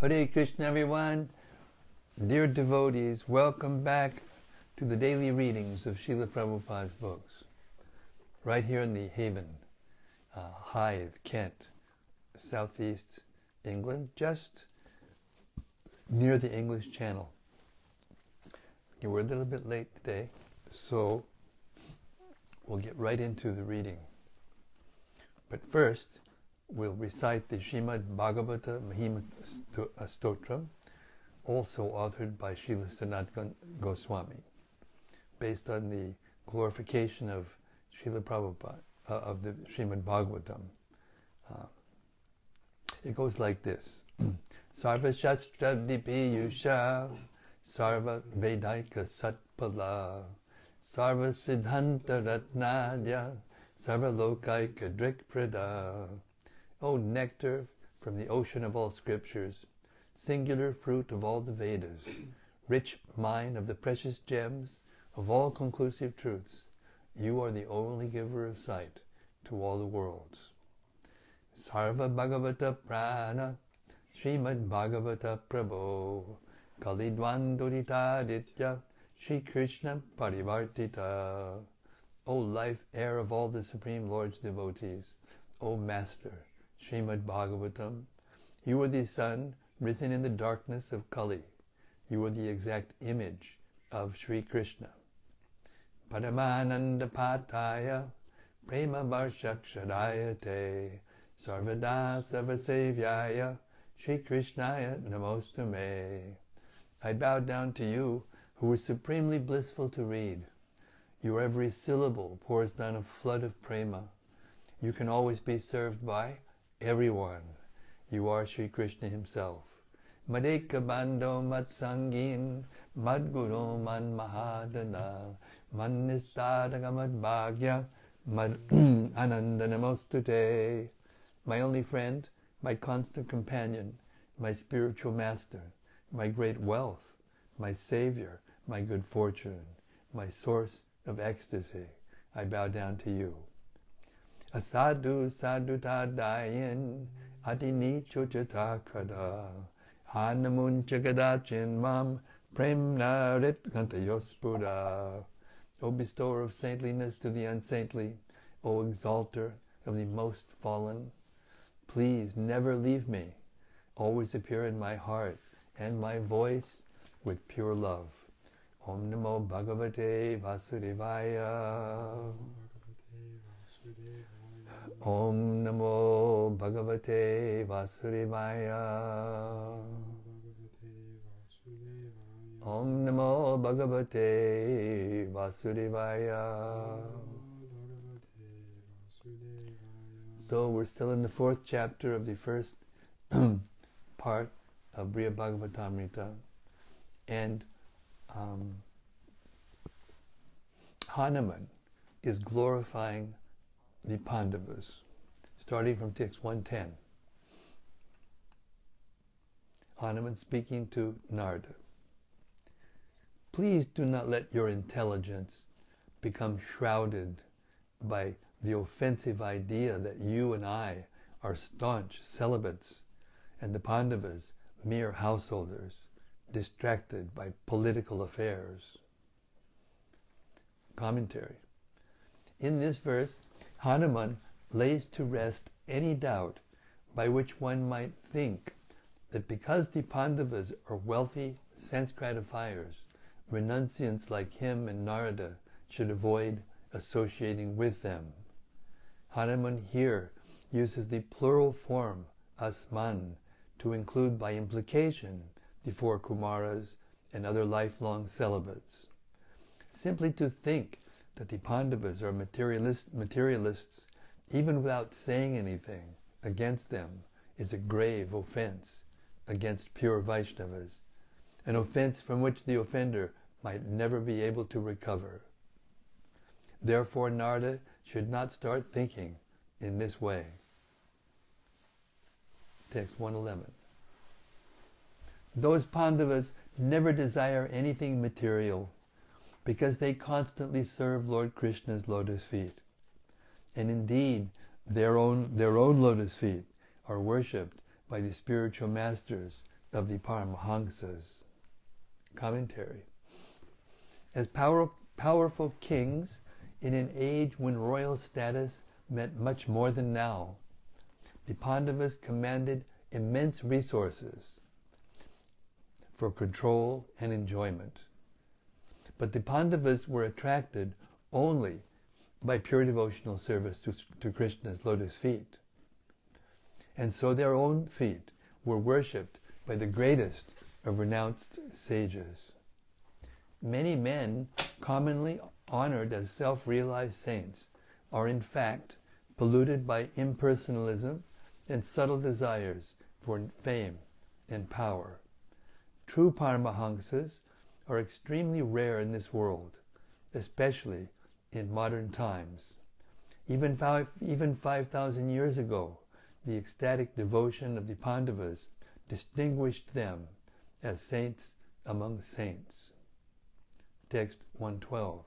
Hare Krishna, everyone. Dear devotees, welcome back to the daily readings of Srila Prabhupada's books. Right here in the Haven, Hythe, Kent, southeast England, just near the English Channel. We're a little bit late today, so we'll get right into the reading. But first, we'll recite the Srimad Bhagavata Mahima Stotra, also authored by Srila Sanatana Goswami, based on the glorification of Srila Prabhupada, of the Srimad Bhagavatam. It goes like this. Sarva Shastra Dipiyusha Sarva Vedaika Satpala Sarva Siddhanta Ratnadya Sarva Lokaika Drikprada. O nectar from the ocean of all scriptures, singular fruit of all the Vedas, rich mine of the precious gems of all conclusive truths, you are the only giver of sight to all the worlds. Sarva Bhagavata Prana Srimad Bhagavata Prabho Kalidwandodita Ditya Shri Krishna Parivartita. O life air of all the Supreme Lord's devotees, O Master Srimad Bhagavatam, you are the sun risen in the darkness of Kali. You are the exact image of Sri Krishna. Paramananda Pataya Prema Varshakshadayate Sarvada Sarvasevyaya Shri Krishnaya Namostume. I bow down to you who is supremely blissful to read. Your every syllable pours down a flood of prema. You can always be served by everyone. You are Sri Krishna himself. Madeka Bando Matsangin Madguru Man Mahadana Manistadagamad Bhagya Mad Ananda Namostute. My only friend, my constant companion, my spiritual master, my great wealth, my savior, my good fortune, my source of ecstasy, I bow down to you. Asadu sadutadayin adini chochatakada hanamunchagadachin mam premnarit kantayospura. O bestower of saintliness to the unsaintly, O exalter of the most fallen, please never leave me. Always appear in my heart and my voice with pure love. Om Namo Bhagavate Vasudevaya. Om Namo Bhagavate Vasudevaya. Om Namo Bhagavate Vasudevaya. So we're still in the fourth chapter of the first part of Brhad Bhagavatamrta, and Hanuman is glorifying the Pandavas, starting from text 110. Hanuman speaking to Narada. Please do not let your intelligence become shrouded by the offensive idea that you and I are staunch celibates and the Pandavas mere householders, distracted by political affairs. Commentary. In this verse, Hanuman lays to rest any doubt by which one might think that because the Pandavas are wealthy sense gratifiers, renunciants like him and Narada should avoid associating with them. Hanuman here uses the plural form asman to include by implication the four Kumaras and other lifelong celibates. Simply to think that the Pandavas are materialists, even without saying anything against them, is a grave offense against pure Vaishnavas, an offense from which the offender might never be able to recover. Therefore, Narada should not start thinking in this way. Text 111. Those Pandavas never desire anything material because they constantly serve Lord Krishna's lotus feet. And indeed, their own lotus feet are worshipped by the spiritual masters of the Paramahamsas. Commentary. As powerful kings in an age when royal status meant much more than now, the Pandavas commanded immense resources for control and enjoyment. But the Pandavas were attracted only by pure devotional service to Krishna's lotus feet. And so their own feet were worshipped by the greatest of renounced sages. Many men, commonly honored as self-realized saints, are in fact polluted by impersonalism and subtle desires for fame and power. True Paramahamsas are extremely rare in this world, especially in modern times. Even 5,000 years ago, the ecstatic devotion of the Pandavas distinguished them as saints among saints. Text 112.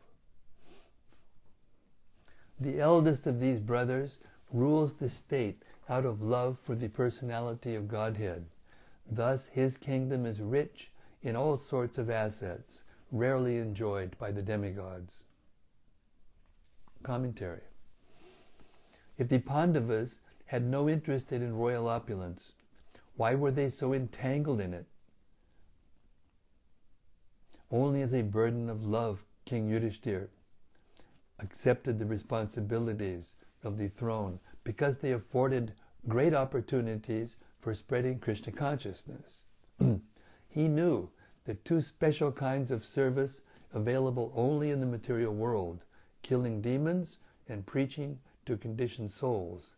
The eldest of these brothers rules the state out of love for the personality of Godhead. Thus his kingdom is rich in all sorts of assets, rarely enjoyed by the demigods. Commentary. If the Pandavas had no interest in royal opulence, why were they so entangled in it? Only as a burden of love, King Yudhishthira accepted the responsibilities of the throne because they afforded great opportunities for spreading Krishna consciousness. He knew that two special kinds of service available only in the material world, killing demons and preaching to conditioned souls,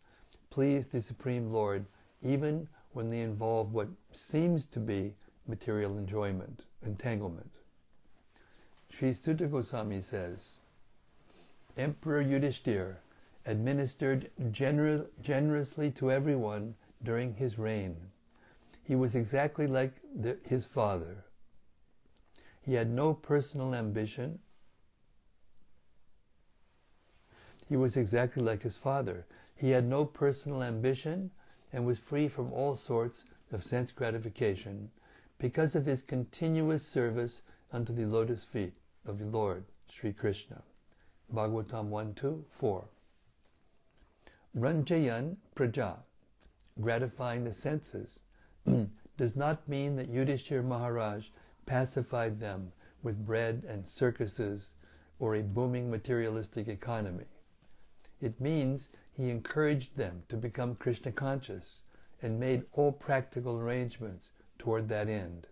pleased the Supreme Lord even when they involve what seems to be material entanglement. Sri Sutta Goswami says, Emperor Yudhishthira administered generously to everyone during his reign. He was exactly like his father. He had no personal ambition. He was exactly like his father. He had no personal ambition and was free from all sorts of sense gratification because of his continuous service unto the lotus feet of the Lord, Sri Krishna. Bhagavatam 1:2-4. Ranjayan Praja, gratifying the senses, does not mean that Yudhishthira Maharaj pacified them with bread and circuses or a booming materialistic economy. It means he encouraged them to become Krishna conscious and made all practical arrangements toward that end.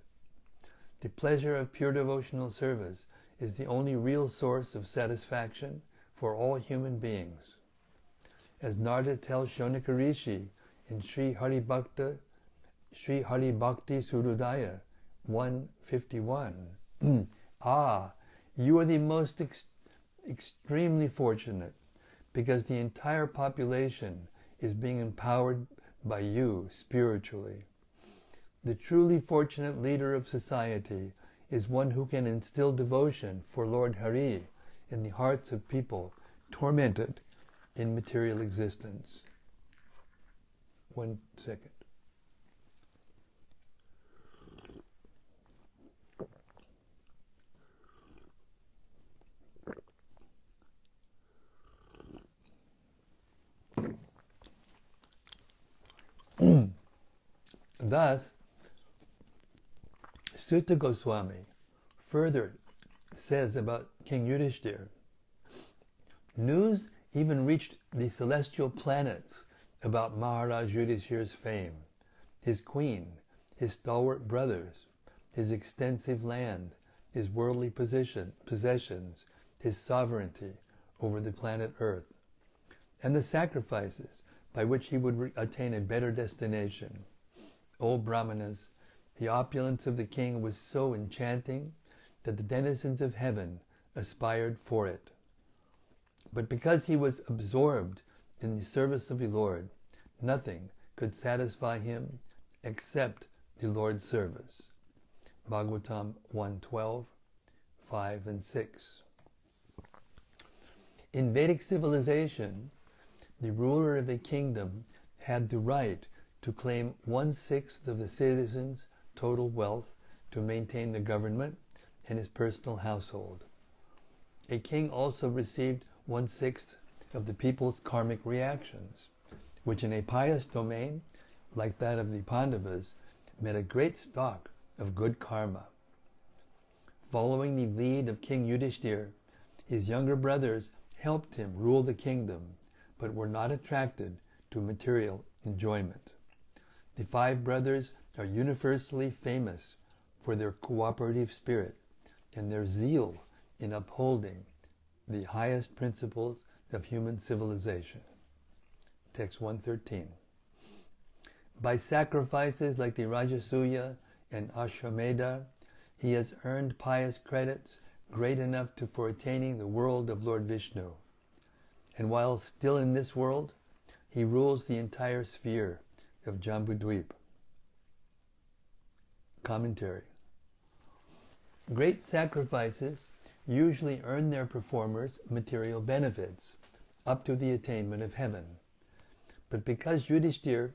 The pleasure of pure devotional service is the only real source of satisfaction for all human beings. As Narada tells Shonaka Rishi in Sri Hari Bhakti Surudaya 151, you are the most extremely fortunate, because the entire population is being empowered by you spiritually. The truly fortunate leader of society is one who can instill devotion for Lord Hari in the hearts of people tormented in material existence. 1 second. Thus, Sutta Goswami further says about King Yudhishthira, news even reached the celestial planets about Maharaj Yudhishthira's fame, his queen, his stalwart brothers, his extensive land, his worldly possessions, his sovereignty over the planet Earth, and the sacrifices by which he would attain a better destination. O Brahmanas, the opulence of the king was so enchanting that the denizens of heaven aspired for it. But because he was absorbed in the service of the Lord, nothing could satisfy him except the Lord's service. Bhagavatam 1:12, 5 and 6. In Vedic civilization, the ruler of a kingdom had the right to claim 1/6 of the citizens total wealth to maintain the government and his personal household. A king also received 1/6 of the people's karmic reactions, which in a pious domain, like that of the Pandavas, meant a great stock of good karma. Following the lead of King Yudhishthira, his younger brothers helped him rule the kingdom, but were not attracted to material enjoyment. The 5 brothers are universally famous for their cooperative spirit and their zeal in upholding the highest principles of human civilization. Text 113. By sacrifices like the Rajasuya and Ashwamedha, he has earned pious credits great enough for attaining the world of Lord Vishnu. And while still in this world, he rules the entire sphere of Jambudvip. Commentary. Great sacrifices usually earn their performers material benefits up to the attainment of heaven. But because Yudhishthira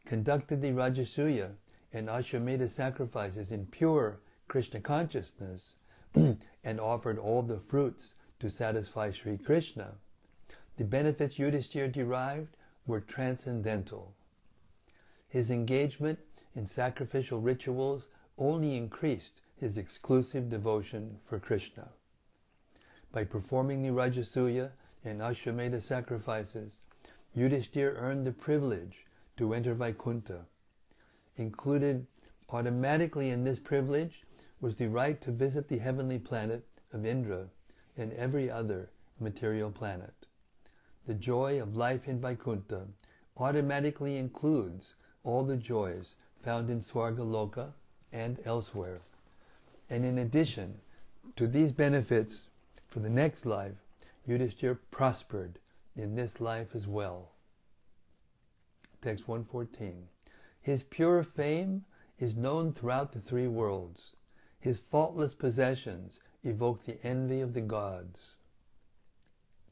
conducted the Rajasuya and Ashwamedha sacrifices in pure Krishna consciousness and offered all the fruits to satisfy Sri Krishna, the benefits Yudhishthira derived were transcendental. His engagement in sacrificial rituals only increased his exclusive devotion for Krishna. By performing the Rajasuya and Ashwamedha sacrifices, Yudhishthira earned the privilege to enter Vaikuntha. Included automatically in this privilege was the right to visit the heavenly planet of Indra and every other material planet. The joy of life in Vaikuntha automatically includes all the joys found in Swargaloka and elsewhere. And in addition to these benefits for the next life, Yudhishthira prospered in this life as well. Text 114. His pure fame is known throughout the 3 worlds. His faultless possessions evoke the envy of the gods.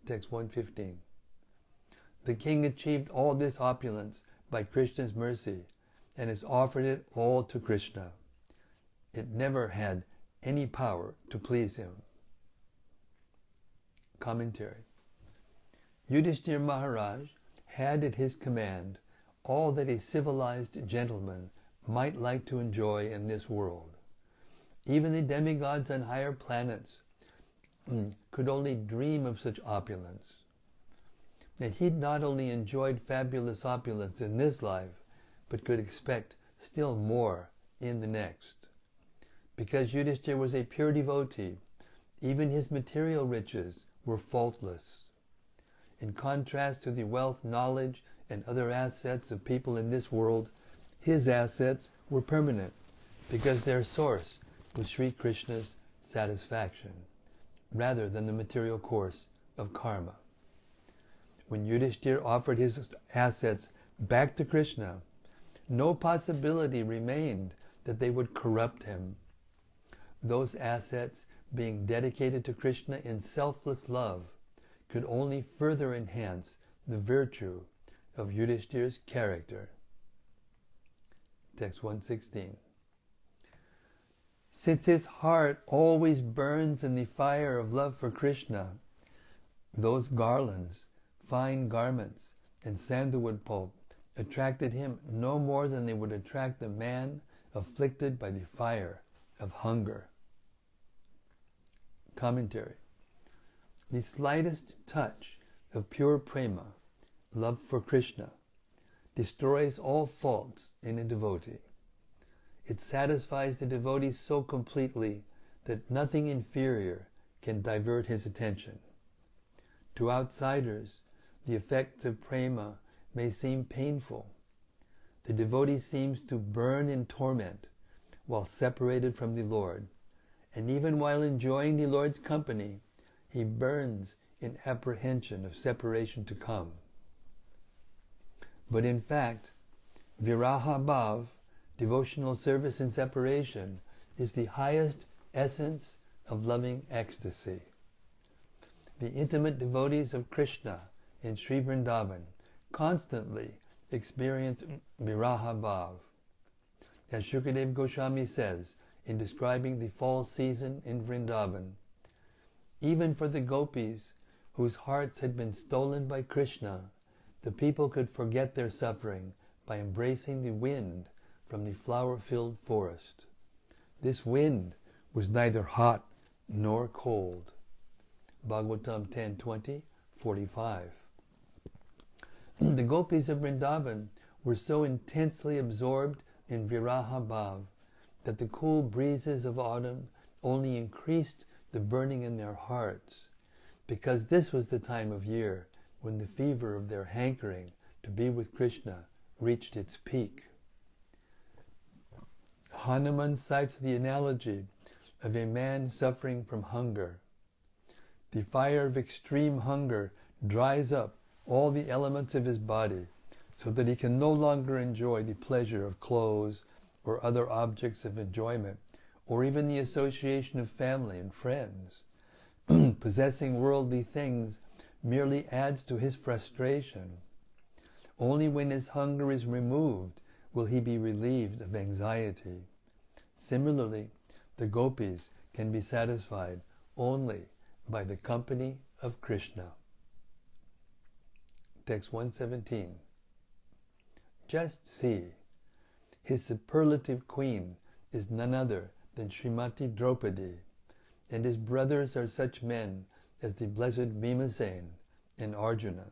Text 115. The king achieved all this opulence by Krishna's mercy and has offered it all to Krishna. It never had any power to please him. Commentary. Yudhishthira Maharaj had at his command all that a civilized gentleman might like to enjoy in this world. Even the demigods on higher planets could only dream of such opulence. And he'd not only enjoyed fabulous opulence in this life, but could expect still more in the next. Because Yudhishthira was a pure devotee, even his material riches were faultless. In contrast to the wealth, knowledge, and other assets of people in this world, his assets were permanent, because their source was Sri Krishna's satisfaction, rather than the material course of karma. When Yudhishthira offered his assets back to Krishna, no possibility remained that they would corrupt him. Those assets, being dedicated to Krishna in selfless love, could only further enhance the virtue of Yudhishthira's character. Text 116. Since his heart always burns in the fire of love for Krishna, those garlands, fine garments, and sandalwood pulp attracted him no more than they would attract a man afflicted by the fire of hunger. Commentary. The slightest touch of pure prema, love for Krishna, destroys all faults in a devotee. It satisfies the devotee so completely that nothing inferior can divert his attention. To outsiders, the effects of prema may seem painful. The devotee seems to burn in torment while separated from the Lord, and even while enjoying the Lord's company, he burns in apprehension of separation to come. But in fact, viraha bhav, devotional service in separation, is the highest essence of loving ecstasy. The intimate devotees of Krishna in Sri Vrindavan constantly experience viraha bhav. As Shukadev Goswami says in describing the fall season in Vrindavan, even for the gopis whose hearts had been stolen by Krishna, the people could forget their suffering by embracing the wind from the flower-filled forest. This wind was neither hot nor cold. Bhagavatam 10:20, 45. The gopis of Vrindavan were so intensely absorbed in viraha bhav that the cool breezes of autumn only increased the burning in their hearts, because this was the time of year when the fever of their hankering to be with Krishna reached its peak. Hanuman cites the analogy of a man suffering from hunger. The fire of extreme hunger dries up all the elements of his body so that he can no longer enjoy the pleasure of clothes or other objects of enjoyment, or even the association of family and friends. Possessing worldly things merely adds to his frustration. Only when his hunger is removed will he be relieved of anxiety. Similarly, the gopis can be satisfied only by the company of Krishna. Text 117. Just see, his superlative queen is none other than Srimati Draupadi, and his brothers are such men as the blessed Bhimasen and Arjuna.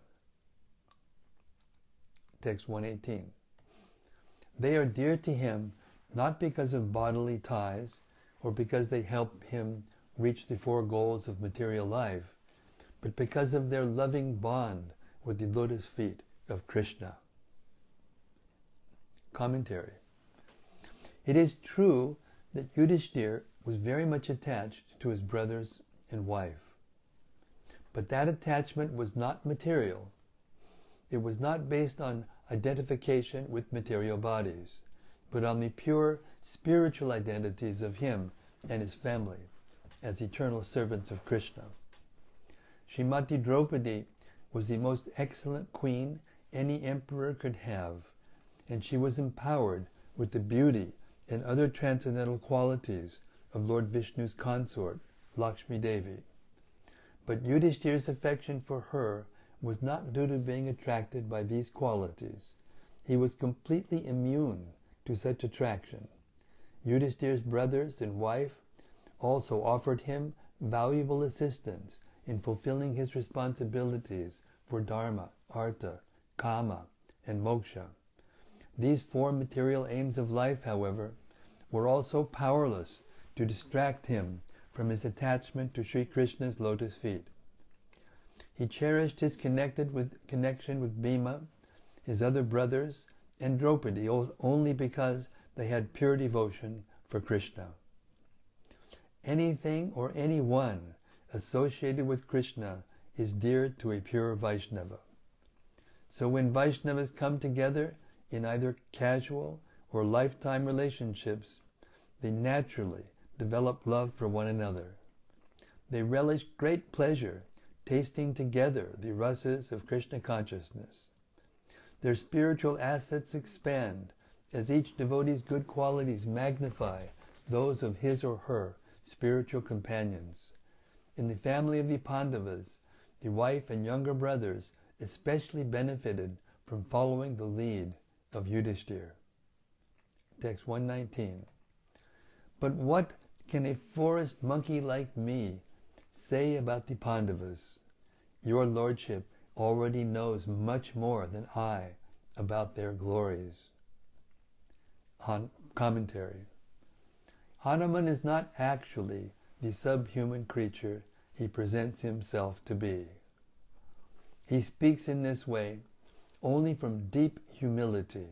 Text 118. They are dear to him not because of bodily ties or because they help him reach the four goals of material life, but because of their loving bond with the lotus feet of Krishna. Commentary. It is true that Yudhishthira was very much attached to his brothers and wife, but that attachment was not material. It was not based on identification with material bodies, but on the pure spiritual identities of him and his family as eternal servants of Krishna. Srimati Draupadi was the most excellent queen any emperor could have, and she was empowered with the beauty and other transcendental qualities of Lord Vishnu's consort, Lakshmi Devi. But Yudhishthira's affection for her was not due to being attracted by these qualities. He was completely immune to such attraction. Yudhishthira's brothers and wife also offered him valuable assistance in fulfilling his responsibilities for dharma, artha, kama, and moksha. These four material aims of life, however, were also powerless to distract him from his attachment to Sri Krishna's lotus feet. He cherished his connection with Bhima, his other brothers, and Draupadi only because they had pure devotion for Krishna. Anything or anyone associated with Krishna is dear to a pure Vaishnava. So when Vaishnavas come together in either casual or lifetime relationships, they naturally develop love for one another. They relish great pleasure tasting together the rasas of Krishna consciousness. Their spiritual assets expand as each devotee's good qualities magnify those of his or her spiritual companions. In the family of the Pandavas, the wife and younger brothers especially benefited from following the lead of Yudhishthira. Text 119. But what can a forest monkey like me say about the Pandavas? Your lordship already knows much more than I about their glories. Commentary. Hanuman is not actually the subhuman creature he presents himself to be. He speaks in this way only from deep humility.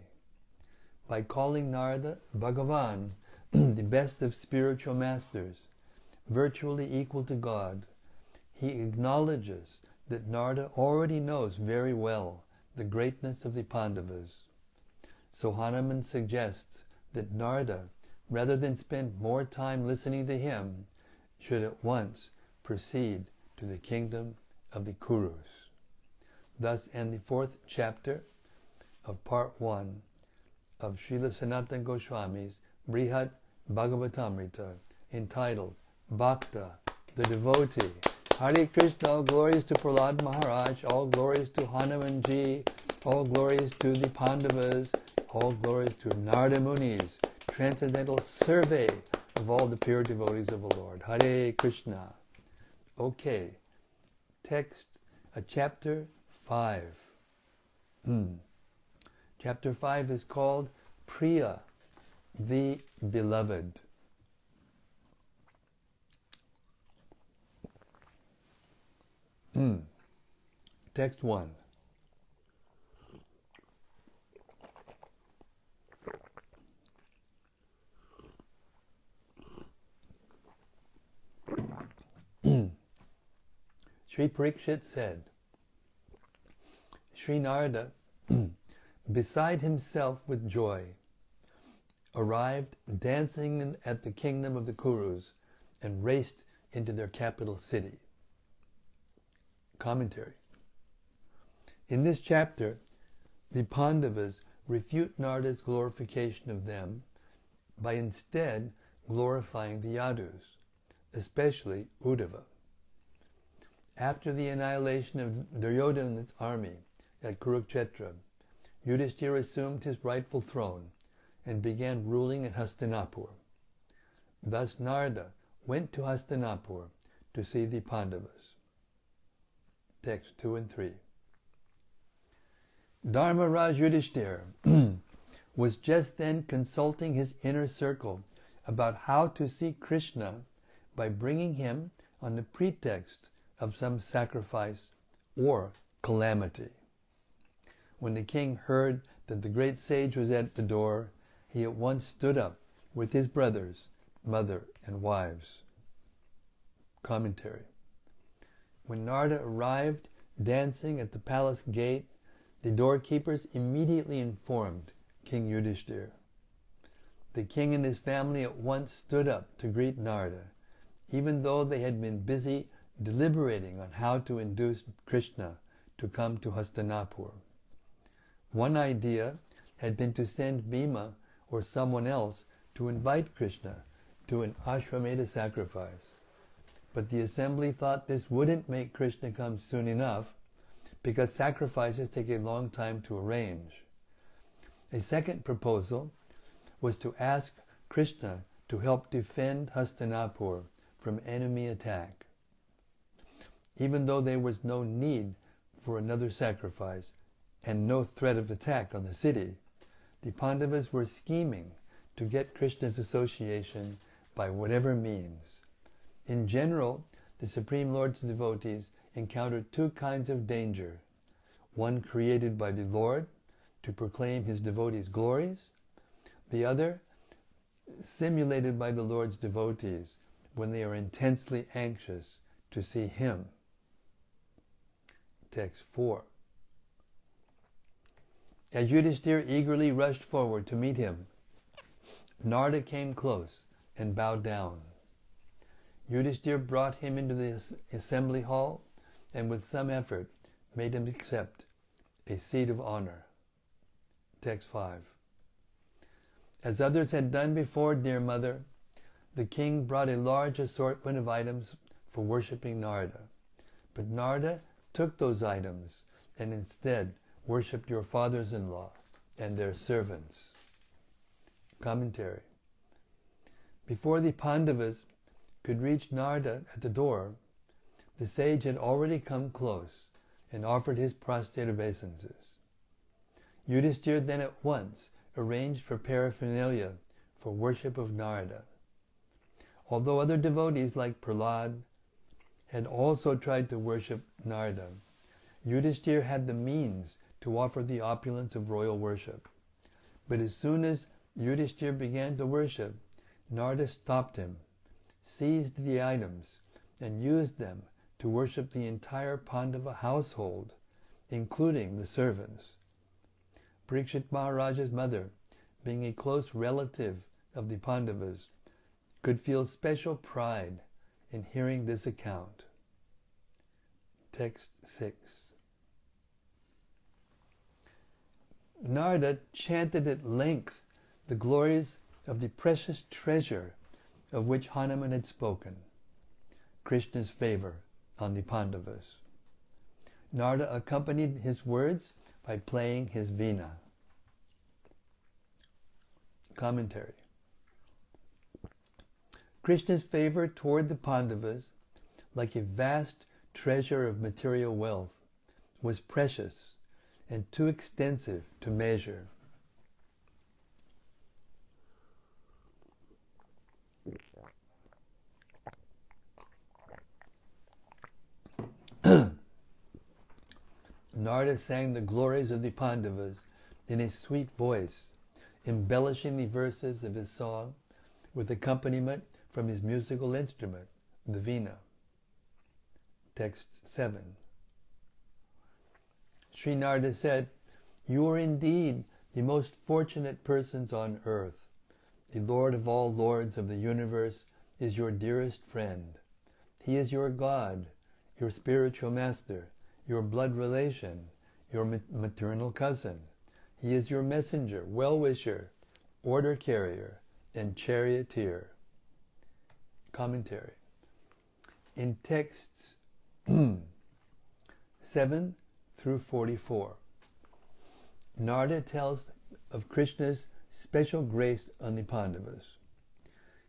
By calling Narada Bhagavan, the best of spiritual masters, virtually equal to God, he acknowledges that Narada already knows very well the greatness of the Pandavas. So Hanuman suggests that Narada, rather than spend more time listening to him, should at once proceed to the kingdom of the Kurus. Thus end the 4th chapter of part 1 of Srila Sanatana Goswami's Brhad Bhagavatamrta, entitled Bhakta, the devotee. Hare Krishna, all glories to Prahlad Maharaj, all glories to Hanumanji, all glories to the Pandavas, all glories to Narada Muni's transcendental survey of all the pure devotees of the Lord. Hare Krishna. Okay, text, chapter 5. Chapter 5 is called Priya, the Beloved. Text 1. Sri Parikshit said, Sri Narada, beside himself with joy, arrived dancing at the kingdom of the Kurus and raced into their capital city. Commentary. In this chapter, the Pandavas refute Narada's glorification of them by instead glorifying the Yadus, especially Uddhava. After the annihilation of Duryodhana's army at Kurukshetra, Yudhishthira assumed his rightful throne and began ruling at Hastinapur. Thus Narada went to Hastinapur to see the Pandavas. Text 2 and 3. Dharmaraj Yudhishthira was just then consulting his inner circle about how to seek Krishna by bringing him on the pretext of some sacrifice or calamity. When the king heard that the great sage was at the door, he at once stood up with his brothers, mother, and wives. Commentary. When Narada arrived dancing at the palace gate, the doorkeepers immediately informed King Yudhishthira. The king and his family at once stood up to greet Narada, even though they had been busy deliberating on how to induce Krishna to come to Hastinapur. One idea had been to send Bhima or someone else to invite Krishna to an Ashwamedha sacrifice. But the assembly thought this wouldn't make Krishna come soon enough because sacrifices take a long time to arrange. A second proposal was to ask Krishna to help defend Hastinapur from enemy attack. Even though there was no need for another sacrifice and no threat of attack on the city, the Pandavas were scheming to get Krishna's association by whatever means. In general, the Supreme Lord's devotees encountered two kinds of danger, one created by the Lord to proclaim his devotees' glories, the other simulated by the Lord's devotees when they are intensely anxious to see him. Text 4. As Yudhishthira eagerly rushed forward to meet him, Narada came close and bowed down. Yudhishthira brought him into the assembly hall and with some effort made him accept a seat of honor. Text 5. As others had done before, dear mother, the king brought a large assortment of items for worshipping Narada. But Narada took those items and instead worshipped your fathers-in-law and their servants. Commentary. Before the Pandavas could reach Narada at the door, the sage had already come close and offered his prostrate obeisances. Yudhishthira then at once arranged for paraphernalia for worship of Narada. Although other devotees like Prahlad had also tried to worship Narada, Yudhishthira had the means to offer the opulence of royal worship. But as soon as Yudhishthira began to worship, Narada stopped him, seized the items, and used them to worship the entire Pandava household, including the servants. Parikshit Maharaja's mother, being a close relative of the Pandavas, could feel special pride in hearing this account. Text 6. Narada chanted at length the glories of the precious treasure of which Hanuman had spoken, Krishna's favor on the Pandavas. Narada accompanied his words by playing his veena. Commentary. Krishna's favor toward the Pandavas, like a vast treasure of material wealth, was precious and too extensive to measure. Narada sang the glories of the Pandavas in a sweet voice, embellishing the verses of his song with accompaniment from his musical instrument, the veena. Text 7. Sri Narada said, "You are indeed the most fortunate persons on earth. The Lord of all lords of the universe is your dearest friend. He is your God, your spiritual master, your blood relation, your maternal cousin. He is your messenger, well-wisher, order carrier, and charioteer." Commentary. In texts 7 through 44, Narada tells of Krishna's special grace on the Pandavas.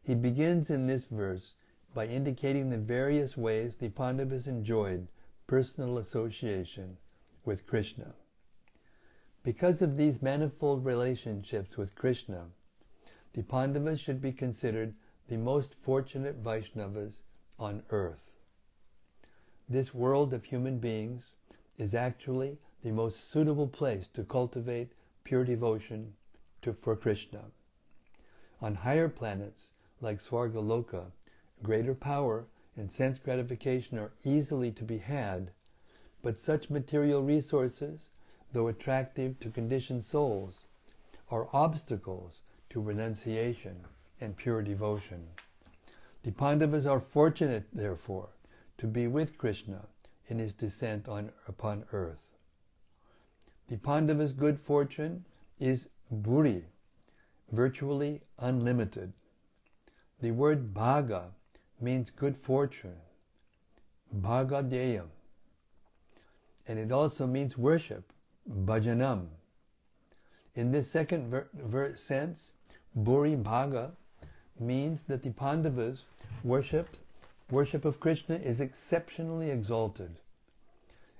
He begins in this verse by indicating the various ways the Pandavas enjoyed personal association with Krishna. Because of these manifold relationships with Krishna, the Pandavas should be considered the most fortunate Vaishnavas on earth. This world of human beings is actually the most suitable place to cultivate pure devotion for Krishna. On higher planets, like Swargaloka, greater power and sense gratification are easily to be had, but such material resources, though attractive to conditioned souls, are obstacles to renunciation and pure devotion. The Pandavas are fortunate, therefore, to be with Krishna in his descent upon earth. The Pandavas' good fortune is bhuri, virtually unlimited. The word bhaga means good fortune, bhagadeyam, and it also means worship, bhajanam. In this second sense, bhuri bhaga means that the Pandavas' worship of Krishna is exceptionally exalted.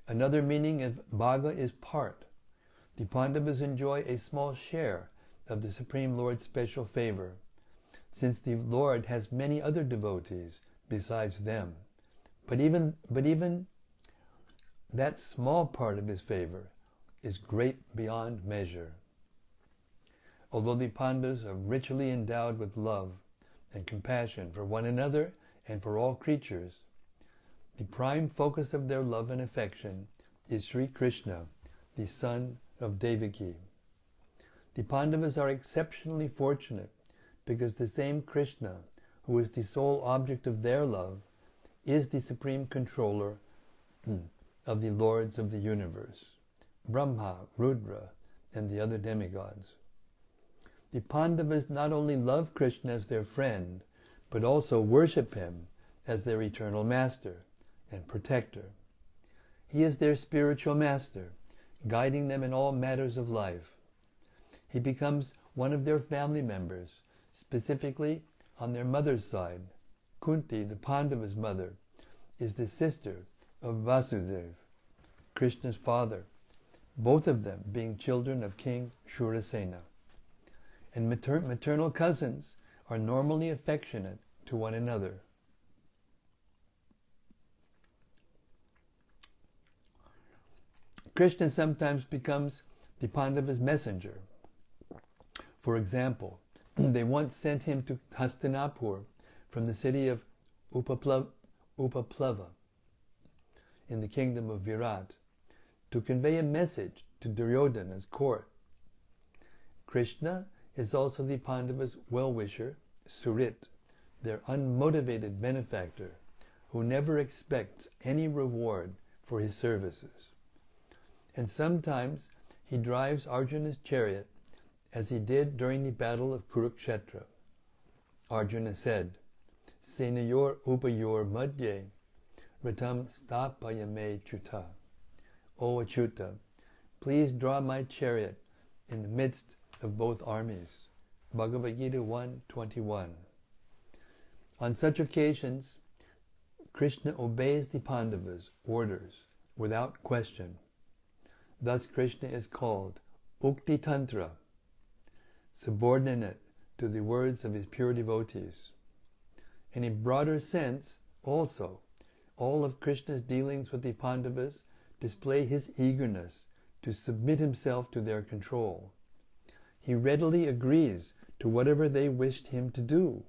Another meaning of bhaga is part. The Pandavas enjoy a small share of the Supreme Lord's special favor, since the Lord has many other devotees besides them. But even that small part of his favor is great beyond measure. Although the Pandavas are richly endowed with love and compassion for one another and for all creatures, the prime focus of their love and affection is Sri Krishna, the son of Devaki. The Pandavas are exceptionally fortunate because the same Krishna, who is the sole object of their love, is the supreme controller of the lords of the universe, Brahma, Rudra, and the other demigods. The Pandavas not only love Krishna as their friend, but also worship him as their eternal master and protector. He is their spiritual master, guiding them in all matters of life. He becomes one of their family members, specifically on their mother's side. Kunti, the Pandavas' mother, is the sister of Vasudeva, Krishna's father, both of them being children of King Shurasena. And maternal cousins are normally affectionate to one another. Krishna sometimes becomes the Pandavas' messenger. For example, they once sent him to Hastinapur from the city of Upaplava in the kingdom of Virat to convey a message to Duryodhana's court. Krishna is also the Pandavas' well-wisher, Surit, their unmotivated benefactor, who never expects any reward for his services. And sometimes he drives Arjuna's chariot as he did during the battle of Kurukshetra. Arjuna said, Senayor upayor madhye ritam stapayame chuta. O Achyuta, please draw my chariot in the midst of both armies. Bhagavad Gita 1:21. On such occasions, Krishna obeys the Pandavas' orders without question. Thus Krishna is called Ukti Tantra, subordinate to the words of his pure devotees. In a broader sense, also, all of Krishna's dealings with the Pandavas display his eagerness to submit himself to their control. He readily agrees to whatever they wished him to do.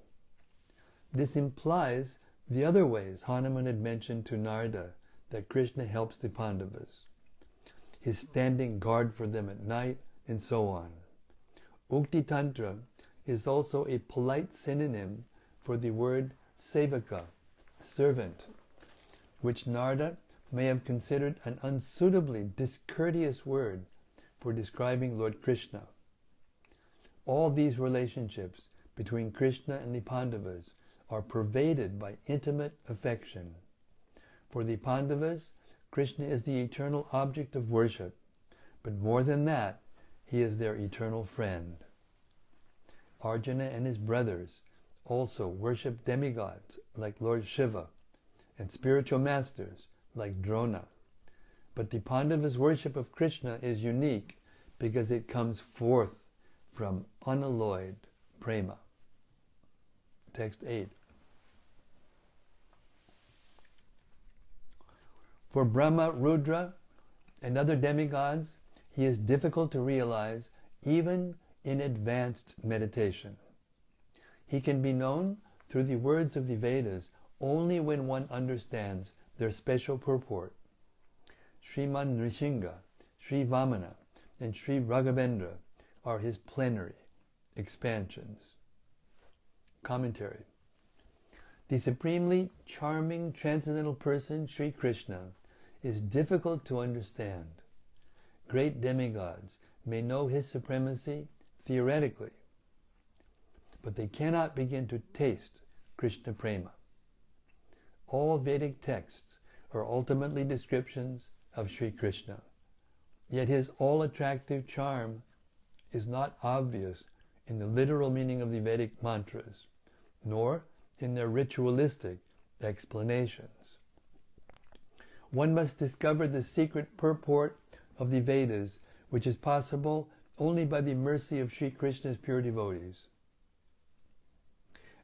This implies the other ways Hanuman had mentioned to Narada that Krishna helps the Pandavas, his standing guard for them at night, and so on. Ukti Tantra is also a polite synonym for the word sevaka, servant, which Narada may have considered an unsuitably discourteous word for describing Lord Krishna. All these relationships between Krishna and the Pandavas are pervaded by intimate affection. For the Pandavas, Krishna is the eternal object of worship, but more than that, he is their eternal friend. Arjuna and his brothers also worship demigods like Lord Shiva and spiritual masters like Drona. But the Pandavas' worship of Krishna is unique because it comes forth from unalloyed prema. Text 8. For Brahma, Rudra, and other demigods, he is difficult to realize even in advanced meditation. He can be known through the words of the Vedas only when one understands their special purport. Sriman Nrisingha, Sri Vamana, and Sri Raghavendra are his plenary expansions. Commentary. The supremely charming transcendental person, Sri Krishna, is difficult to understand. Great demigods may know his supremacy theoretically, but they cannot begin to taste Krishna Prema. All Vedic texts are ultimately descriptions of Sri Krishna, yet his all-attractive charm is not obvious in the literal meaning of the Vedic mantras, nor in their ritualistic explanations. One must discover the secret purport of the Vedas, which is possible only by the mercy of Sri Krishna's pure devotees.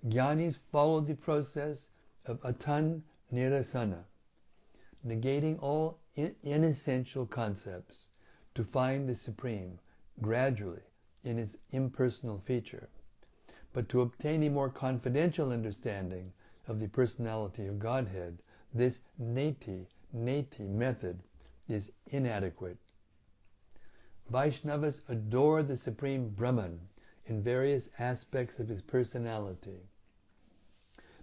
Jnanis follow the process of atan nirasana, negating all inessential concepts to find the Supreme gradually in his impersonal feature. But to obtain a more confidential understanding of the personality of Godhead, this neti method is inadequate. Vaishnavas adore the Supreme Brahman in various aspects of his personality.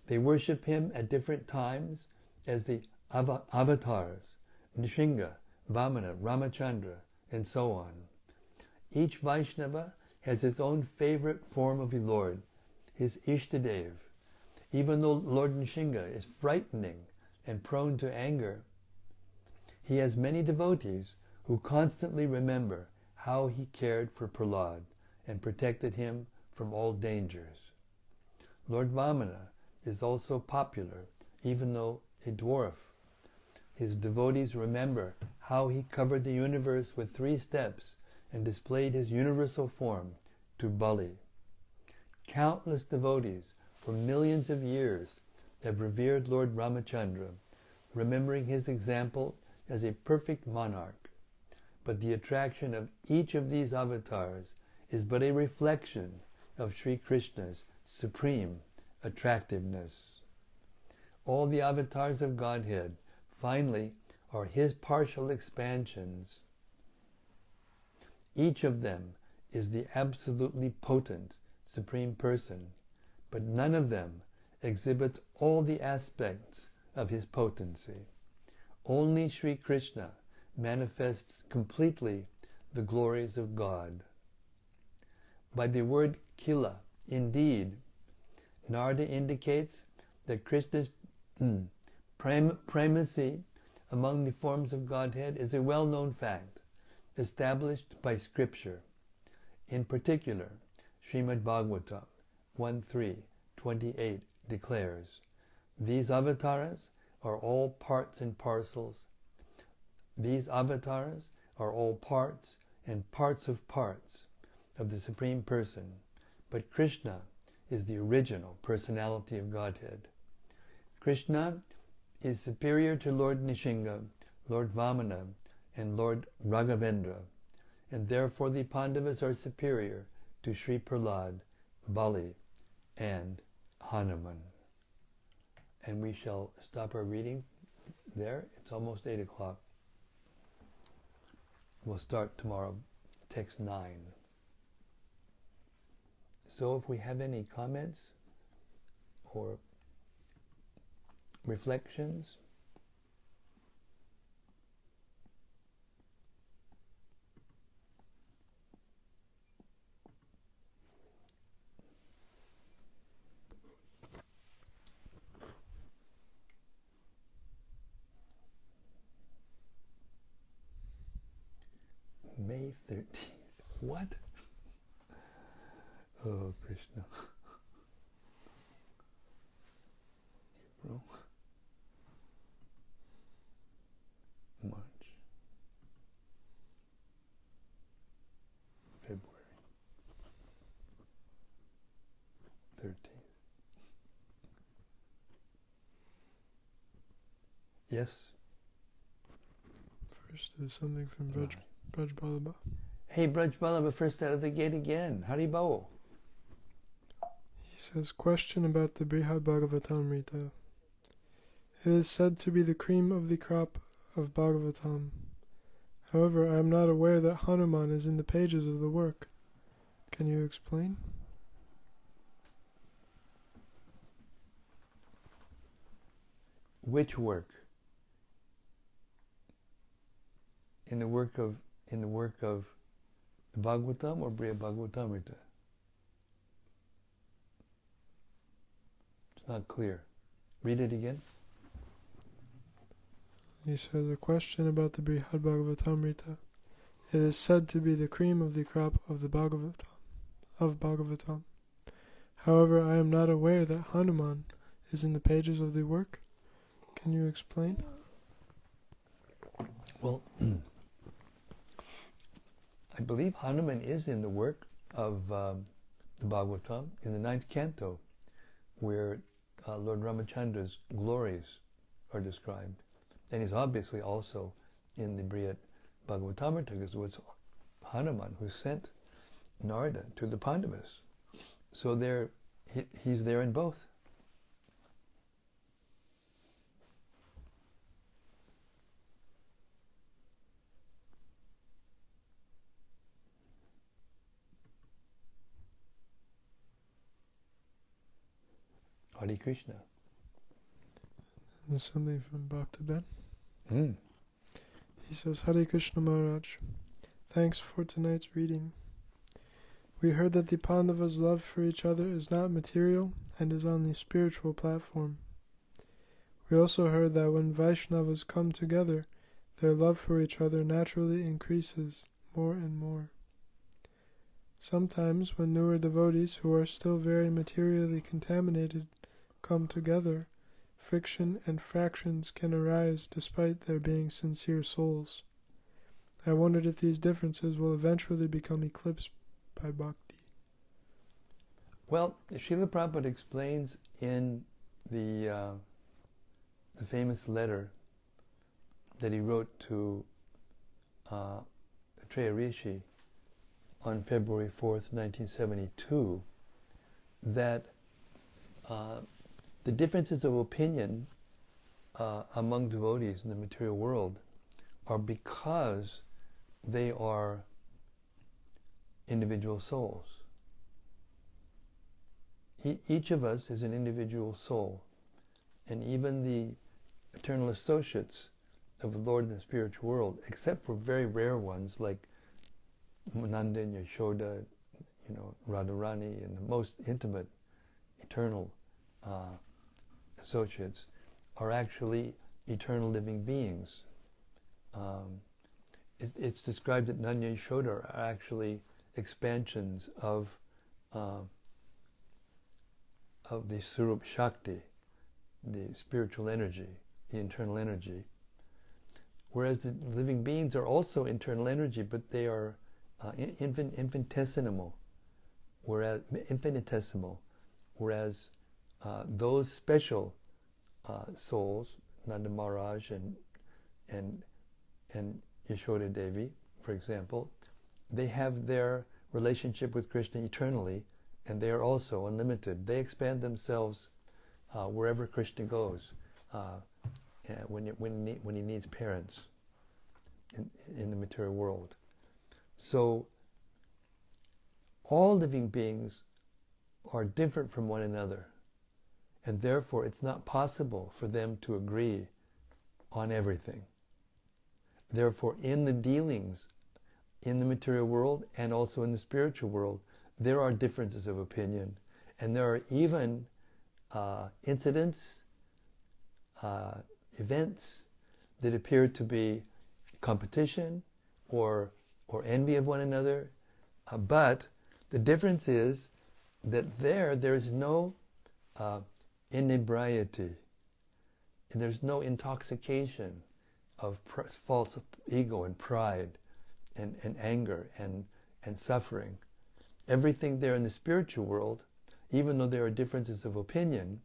They worship him at different times as the avatars, Nrsimha, Vamana, Ramachandra, and so on. Each Vaishnava has his own favorite form of the Lord, his Ishtadev. Even though Lord Nrsimha is frightening and prone to anger, he has many devotees who constantly remember how he cared for Prahlad and protected him from all dangers. Lord Vamana is also popular, even though a dwarf. His devotees remember how he covered the universe with 3 steps and displayed his universal form to Bali. Countless devotees for millions of years have revered Lord Ramachandra, remembering his example as a perfect monarch. But the attraction of each of these avatars is but a reflection of Sri Krishna's supreme attractiveness. All the avatars of Godhead, finally, are his partial expansions. Each of them is the absolutely potent Supreme Person, but none of them exhibits all the aspects of his potency. Only Sri Krishna manifests completely the glories of God. By the word kila, indeed, Narada indicates that Krishna's primacy among the forms of Godhead is a well-known fact, established by Scripture. In particular, Srimad Bhagavatam 1.3.28 declares, these avatars are all parts and parcels. These avatars are all parts and parts of the Supreme Person, but Krishna is the original personality of Godhead. Krishna is superior to Lord Nishinga, Lord Vamana, and Lord Raghavendra, and therefore the Pandavas are superior to Sri Prahlad, Bali, and Hanuman. And we shall stop our reading there. It's almost 8 o'clock. We'll start tomorrow, text 9. So if we have any comments or reflections, May 13th. What? Oh, Krishna. April. March. February. 13th. Yes? First is something from Brhad Bhagavatamrta. Hey, Brhad Bhagavatamrta, first out of the gate again. Haribol. He says, question about the Brhad Bhagavatamrta. It is said to be the cream of the crop of Bhagavatam. However, I am not aware that Hanuman is in the pages of the work. Can you explain? Which work? In the work of Bhagavatam or Brhad Bhagavatamrta? It's not clear. Read it again. He says, a question about the Brhad Bhagavatamrta. It is said to be the cream of the crop of the Bhagavatam. However, I am not aware that Hanuman is in the pages of the work. Can you explain? Well, I believe Hanuman is in the work of the Bhagavatam in the 9th canto, where Lord Ramachandra's glories are described. And he's obviously also in the Brhad Bhagavatamrta, because it was Hanuman who sent Narada to the Pandavas. So he's there in both. Hare Krishna. There's something from Bhakta Ben. Mm. He says, Hare Krishna Maharaj, thanks for tonight's reading. We heard that the Pandavas' love for each other is not material and is on the spiritual platform. We also heard that when Vaishnavas come together, their love for each other naturally increases more and more. Sometimes when newer devotees who are still very materially contaminated come together, friction and fractions can arise despite their being sincere souls. I wondered if these differences will eventually become eclipsed by bhakti. Well, Srila Prabhupada explains in the famous letter that he wrote to Treya Rishi on February 4th, 1972, that the differences of opinion among devotees in the material world are because they are individual souls. Each of us is an individual soul, and even the eternal associates of the Lord in the spiritual world, except for very rare ones like Nanda and Yashoda, Radharani, and the most intimate, eternal associates are actually eternal living beings. It's described that Nanda and Yashoda are actually expansions of the Surup Shakti, the spiritual energy, the internal energy. Whereas the living beings are also internal energy, but they are infinitesimal. Whereas those special souls, Nanda Maharaj and Yashoda Devi, for example, they have their relationship with Krishna eternally, and they are also unlimited. They expand themselves wherever Krishna goes, when he needs parents in the material world. So all living beings are different from one another, and therefore it's not possible for them to agree on everything. Therefore, in the dealings in the material world and also in the spiritual world, there are differences of opinion, and there are even incidents, events that appear to be competition or envy of one another, but the difference is that there is no inebriety, and there's no intoxication of false ego and pride and anger and suffering. Everything there in the spiritual world, even though there are differences of opinion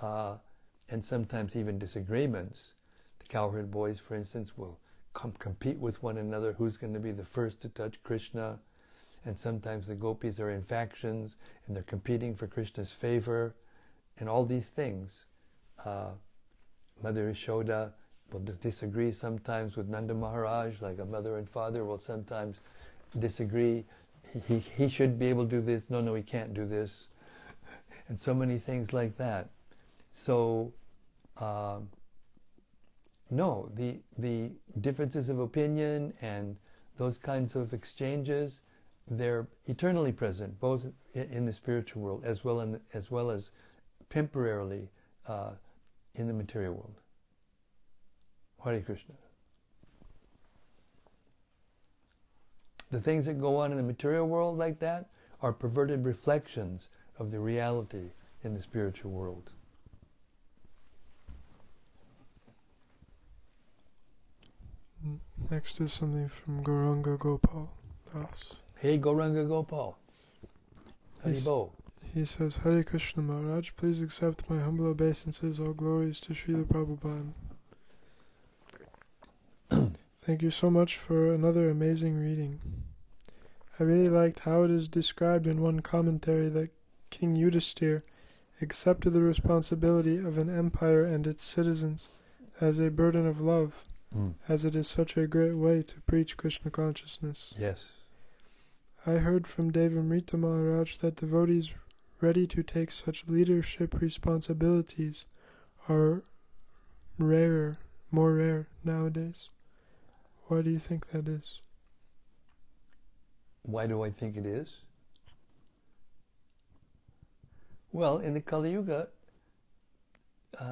and sometimes even disagreements, the cowherd boys, for instance, will compete with one another who's going to be the first to touch Krishna, and sometimes the gopis are in factions and they're competing for Krishna's favor, and all these things. Mother Yashoda will disagree sometimes with Nanda Maharaj, like a mother and father will sometimes disagree. He should be able to do this. No, he can't do this. And so many things like that. So, no, the differences of opinion and those kinds of exchanges, they're eternally present, both in the spiritual world as well as temporarily in the material world. Hare Krishna. The things that go on in the material world like that are perverted reflections of the reality in the spiritual world. Next is something from Gauranga Gopal Das. Hey Gauranga Gopal. Haribo. He says, Hare Krishna Maharaj, please accept my humble obeisances, all glories to Srila Prabhupada. Thank you so much for another amazing reading. I really liked how it is described in one commentary that King Yudhisthira accepted the responsibility of an empire and its citizens as a burden of love, as it is such a great way to preach Krishna consciousness. Yes. I heard from Devamrita Maharaj that devotees ready to take such leadership responsibilities are more rare nowadays. Why do you think that is? Why do I think it is? Well, in the Kali Yuga,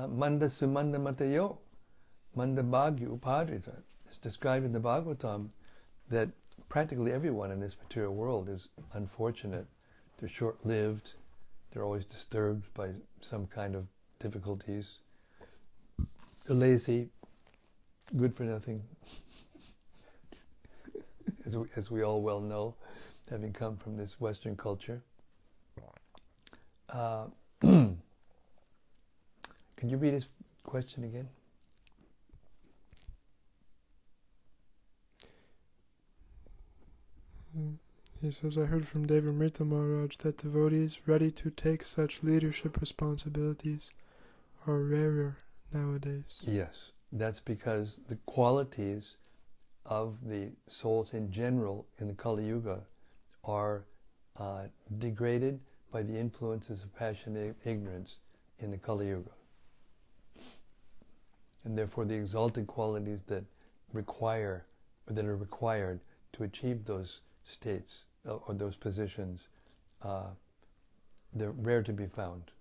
Manda Sumanda Matayo, Manda Bhagyu Upadrita. It's described in the Bhagavatam that practically everyone in this material world is unfortunate. They're short-lived. They're always disturbed by some kind of difficulties. They're lazy, good for nothing, as we all well know, having come from this Western culture. Can you read his question again? He says, I heard from Devamrita Maharaj that devotees ready to take such leadership responsibilities are rarer nowadays. Yes, that's because the qualities of the souls in general in the Kali Yuga are degraded by the influences of passion and ignorance in the Kali Yuga. And therefore the exalted qualities that are required to achieve those states or those positions, they're rare to be found.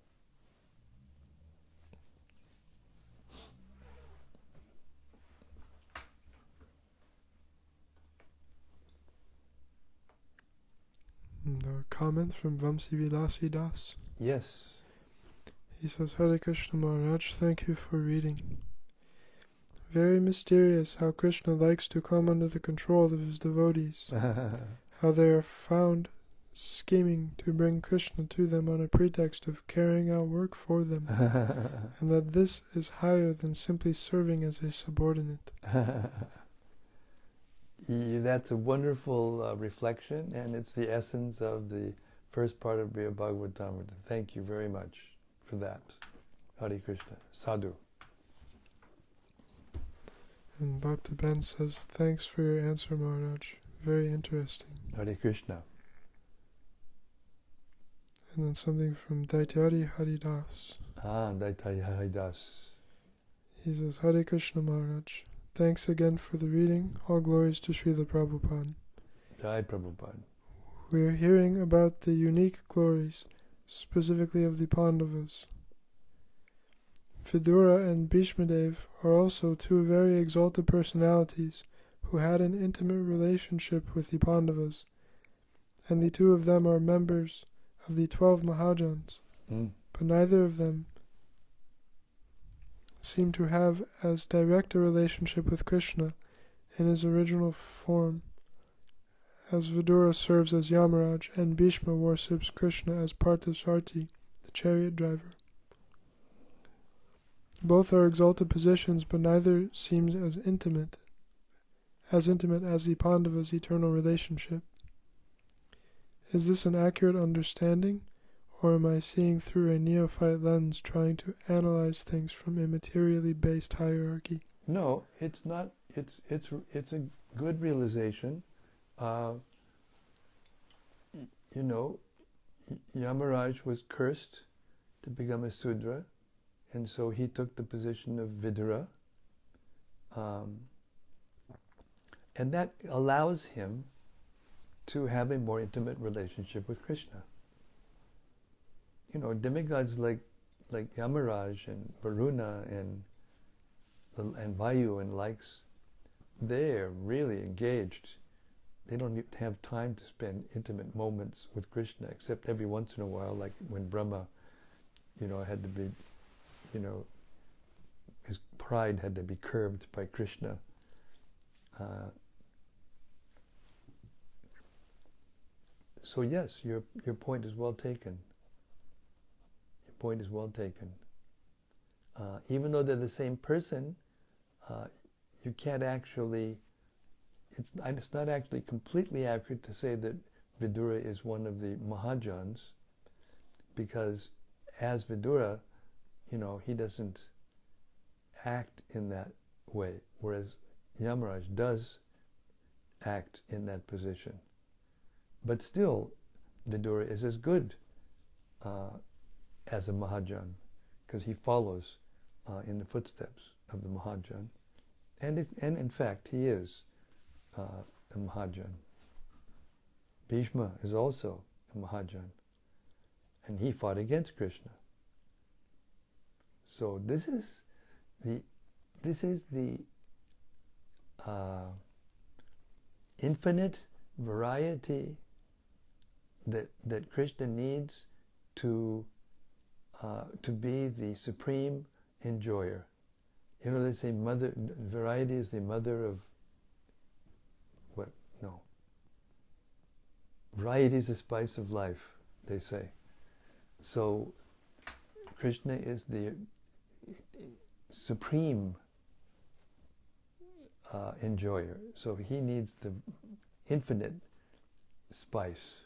The comment from Vamsi Vilasi Das. Yes. He says, Hare Krishna Maharaj, thank you for reading. Very mysterious how Krishna likes to come under the control of his devotees. How they are found scheming to bring Krishna to them on a pretext of carrying out work for them, and that this is higher than simply serving as a subordinate. That's a wonderful reflection, and it's the essence of the first part of Brhad Bhagavatamrta. Thank you very much for that. Hare Krishna. Sadhu. And Bhakta Ben says, thanks for your answer, Maharaj. Very interesting. Hare Krishna. And then something from Daityari Haridas. Daityari Haridas. He says, Hare Krishna Maharaj. Thanks again for the reading. All glories to Srila Prabhupada. Jai Prabhupada. We are hearing about the unique glories, specifically of the Pandavas. Vidura and Bhishmadev are also two very exalted personalities who had an intimate relationship with the Pandavas, and the two of them are members of the 12 Mahajans, but neither of them seem to have as direct a relationship with Krishna in his original form, as Vidura serves as Yamaraj and Bhishma worships Krishna as Parthasarthi, the chariot driver. Both are exalted positions, but neither seems as intimate as the Pandavas' eternal relationship. Is this an accurate understanding, or am I seeing through a neophyte lens trying to analyze things from a materially based hierarchy? No, it's not. It's a good realization. Yamaraj was cursed to become a Sudra, and so he took the position of Vidura, and that allows him to have a more intimate relationship with Krishna. Demigods like Yamaraj and Varuna and Vayu and likes, they're really engaged. They don't have time to spend intimate moments with Krishna, except every once in a while, like when Brahma, had to be, his pride had to be curbed by Krishna. So yes, your point is well taken. Your point is well taken. Even though they're the same person, you can't actually. It's not actually completely accurate to say that Vidura is one of the Mahajans, because as Vidura, he doesn't act in that way, whereas Yamaraj does act in that position. But still, Vidura is as good as a Mahajan, because he follows in the footsteps of the Mahajan, and in fact he is a Mahajan. Bhishma is also a Mahajan, and he fought against Krishna. So this is the infinite variety that Krishna needs to be the supreme enjoyer. They say variety is the mother of what? No. Variety is the spice of life, they say. So Krishna is the supreme enjoyer. So he needs the infinite spice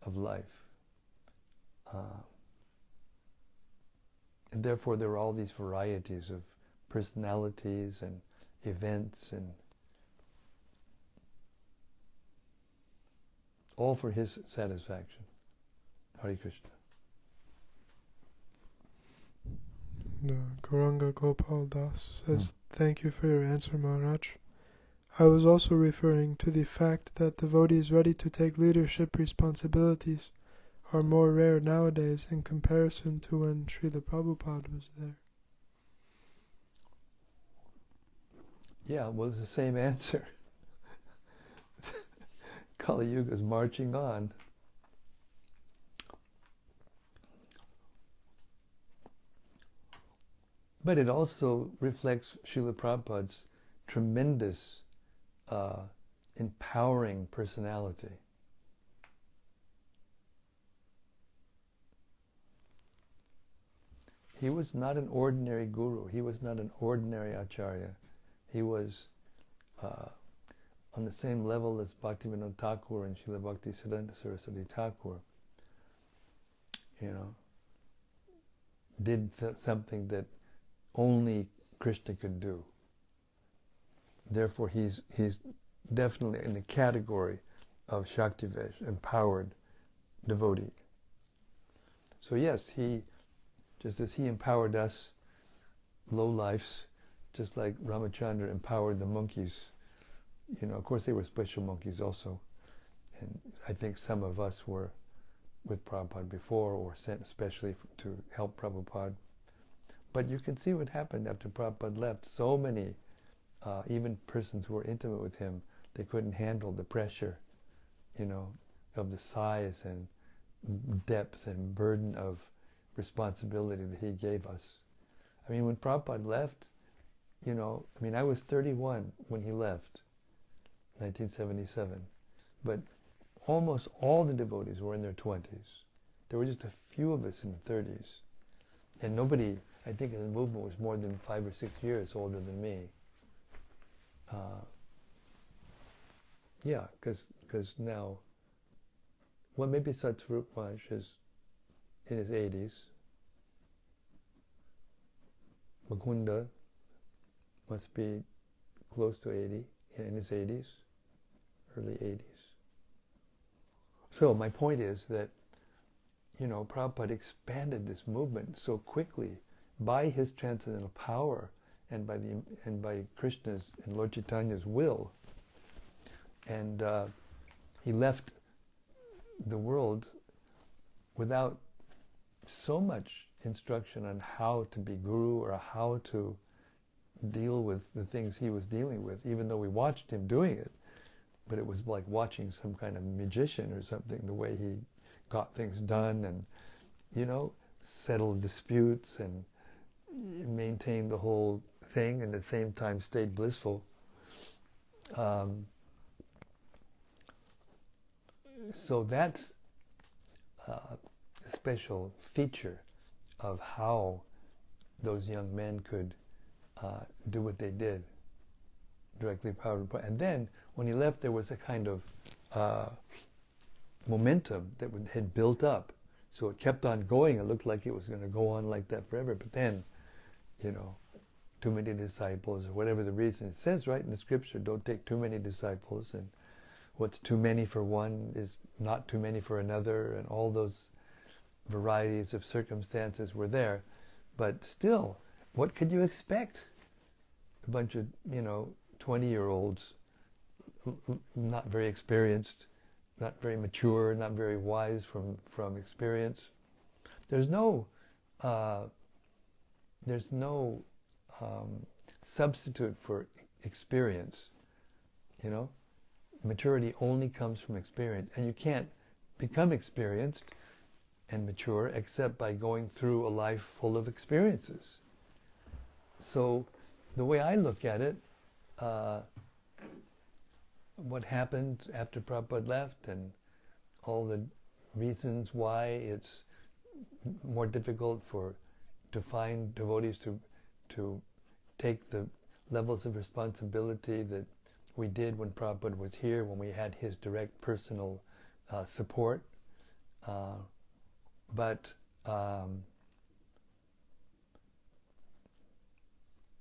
of life. And therefore there are all these varieties of personalities and events, and all for his satisfaction. Hare Krishna. Gauranga Gopal Das says, thank you for your answer, Maharaj. I was also referring to the fact that devotees ready to take leadership responsibilities are more rare nowadays in comparison to when Srila Prabhupada was there. Yeah, well, it's the same answer. Kali Yuga is marching on. But it also reflects Srila Prabhupada's tremendous empowering personality. He was not an ordinary guru. He was not an ordinary acharya. He was on the same level as Bhaktivinoda Thakur and Srila Bhaktisiddhanta Saraswati Thakur. You know, did something that only Krishna could do. Therefore, he's definitely in the category of Shaktivesh, empowered devotee. So yes, just as he empowered us, low-lifes, just like Ramachandra empowered the monkeys. You know, of course they were special monkeys also. And I think some of us were with Prabhupada before, or sent especially to help Prabhupada. But you can see what happened after Prabhupada left. So many, even persons who were intimate with him, they couldn't handle the pressure, you know, of the size and depth and burden of responsibility that he gave us. I mean, when Prabhupada left, you know, I mean, I was 31 when he left, 1977. But almost all the devotees were in their 20s. There were just a few of us in the 30s. And nobody, I think, in the movement was more than 5 or 6 years older than me. Yeah, because now, well, maybe Satsvarup Maharaj is in his 80s. Mukunda must be close to 80, in his 80s, early 80s. So my point is that, you know, Prabhupada expanded this movement so quickly by his transcendental power and by Krishna's and Lord Chaitanya's will. And he left the world without so much instruction on how to be guru or how to deal with the things he was dealing with, even though we watched him doing it. But it was like watching some kind of magician or something, the way he got things done and, you know, settled disputes and maintained the whole thing and at the same time stayed blissful. So that's a special feature of how those young men could do what they did, directly powered. And then when he left, there was a kind of momentum that had built up. So it kept on going. It looked like it was going to go on like that forever. But then, you know, too many disciples, or whatever the reason. It says right in the scripture, don't take too many disciples, and what's too many for one is not too many for another, and all those varieties of circumstances were there. But still, what could you expect? A bunch of, you know, 20-year-olds, not very experienced, not very mature, not very wise from experience. There's no substitute for experience, you know. Maturity only comes from experience, and you can't become experienced and mature except by going through a life full of experiences. So the way I look at it, what happened after Prabhupada left and all the reasons why it's more difficult to find devotees to take the levels of responsibility that we did when Prabhupada was here, when we had his direct personal support. But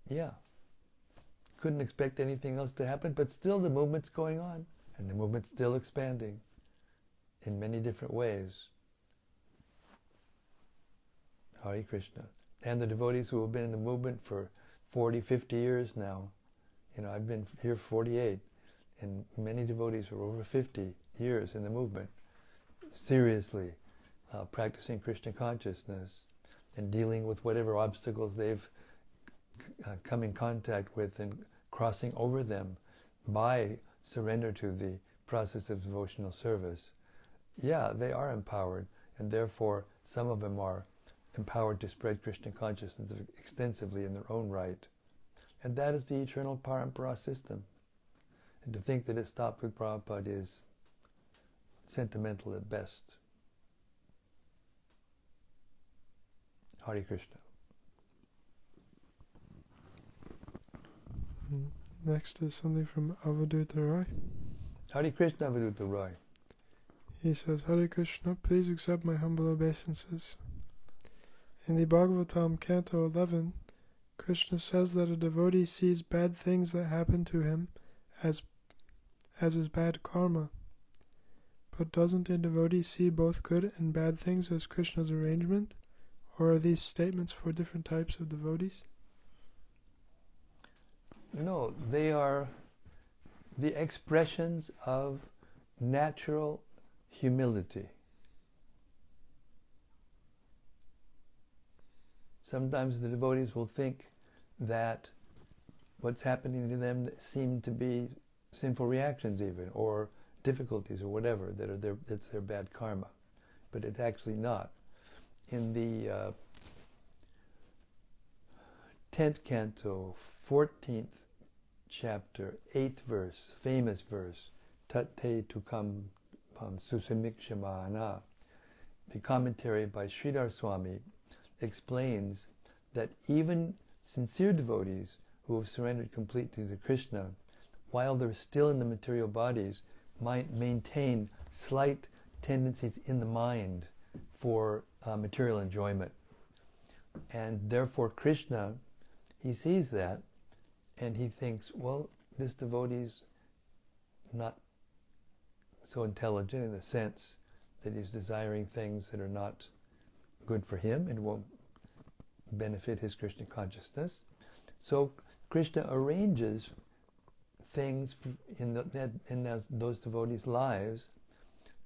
yeah, couldn't expect anything else to happen, but still the movement's going on, and the movement's still expanding in many different ways. Hare Krishna. And the devotees who have been in the movement for 40, 50 years now, I've been here 48, and many devotees are over 50 years in the movement, seriously practicing Krishna consciousness and dealing with whatever obstacles they've come in contact with and crossing over them by surrender to the process of devotional service. Yeah, they are empowered, and therefore some of them are empowered to spread Krishna consciousness extensively in their own right. And that is the eternal parampara system. And to think that it stopped with Prabhupada is sentimental at best. Hare Krishna. Next is something from Avaduta Roy. Hare Krishna, Avaduta Roy. He says, Hare Krishna, please accept my humble obeisances. In the Bhagavatam, Canto 11, Krishna says that a devotee sees bad things that happen to him as his bad karma. But doesn't a devotee see both good and bad things as Krishna's arrangement? Or are these statements for different types of devotees? No, they are the expressions of natural humility. Sometimes the devotees will think that what's happening to them seem to be sinful reactions even, or difficulties or whatever, that's their bad karma. But it's actually not. In the 10th canto, 14th chapter, 8th verse, famous verse, Tate tukam susamikshama, the commentary by Sridhar Swami explains that even sincere devotees who have surrendered completely to Krishna, while they're still in the material bodies, might maintain slight tendencies in the mind for material enjoyment. And therefore Krishna, he sees that and he thinks, well, this devotee's not so intelligent in the sense that he's desiring things that are not good for him and won't benefit his Krishna consciousness. So Krishna arranges things in those devotees' lives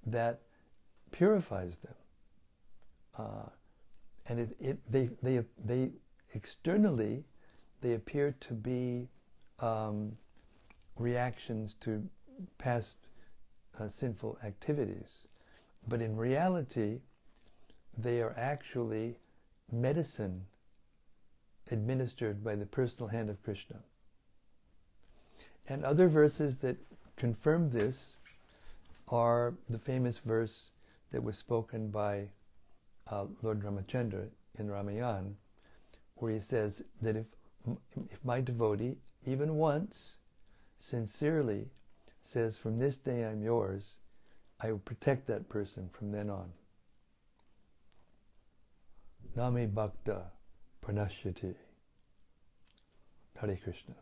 that purifies them, and they externally they appear to be reactions to past sinful activities, but in reality they are actually medicine administered by the personal hand of Krishna. And other verses that confirm this are the famous verse that was spoken by Lord Ramachandra in Ramayana, where he says that if my devotee, even once, sincerely says, from this day I'm yours, I will protect that person from then on. Name Bhakta Pranashyati. Hare Krishna.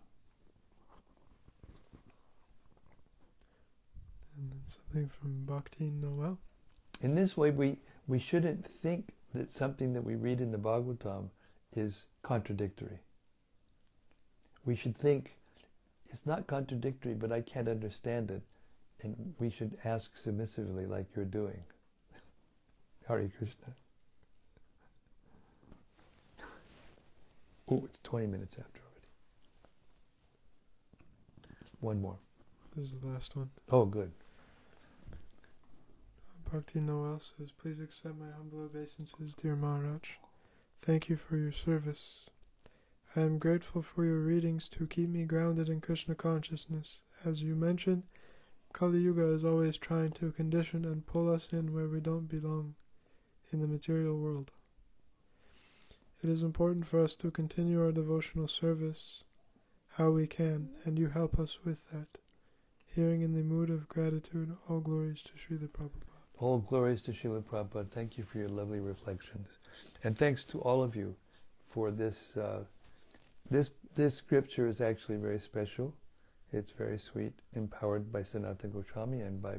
And then something from Bhakti Noel. In this way, we shouldn't think that something that we read in the Bhagavatam is contradictory. We should think, it's not contradictory, but I can't understand it. And we should ask submissively like you're doing. Hare Krishna. Oh, it's 20 minutes after already. One more. This is the last one. Oh, good. Bhakti Noel says, please accept my humble obeisances, dear Maharaj. Thank you for your service. I am grateful for your readings to keep me grounded in Krishna consciousness. As you mentioned, Kali Yuga is always trying to condition and pull us in where we don't belong, in the material world. It is important for us to continue our devotional service how we can, and you help us with that. Hearing in the mood of gratitude, all glories to Srila Prabhupada. All glories to Srila Prabhupada. Thank you for your lovely reflections. And thanks to all of you for this. This scripture is actually very special. It's very sweet, empowered by Sanatana Goswami and by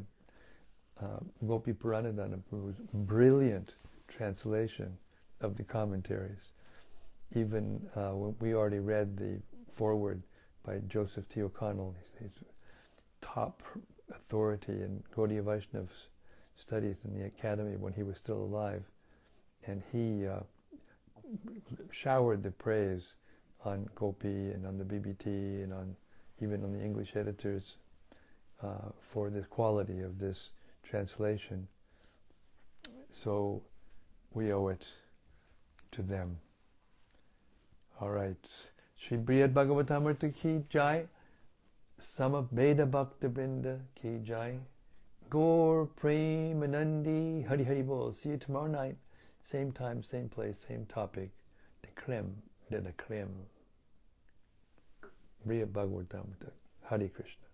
Gopi Puranadana, whose brilliant translation of the commentaries. Even when we already read the foreword by Joseph T. O'Connell. He's top authority in Gaudiya Vaishnava studies in the academy when he was still alive. And he showered the praise on Gopi and on the BBT and even on the English editors for the quality of this translation. So we owe it to them. All right. Shri Brhad Bhagavatamrta ki jai. Samaveda Bhakta Vrinda ki jai. Gaur Premanandi Hari Hari Bol. See you tomorrow night. Same time, same place, same topic. The creme de la creme. Brhad Bhagavatamrta. Hare Krishna.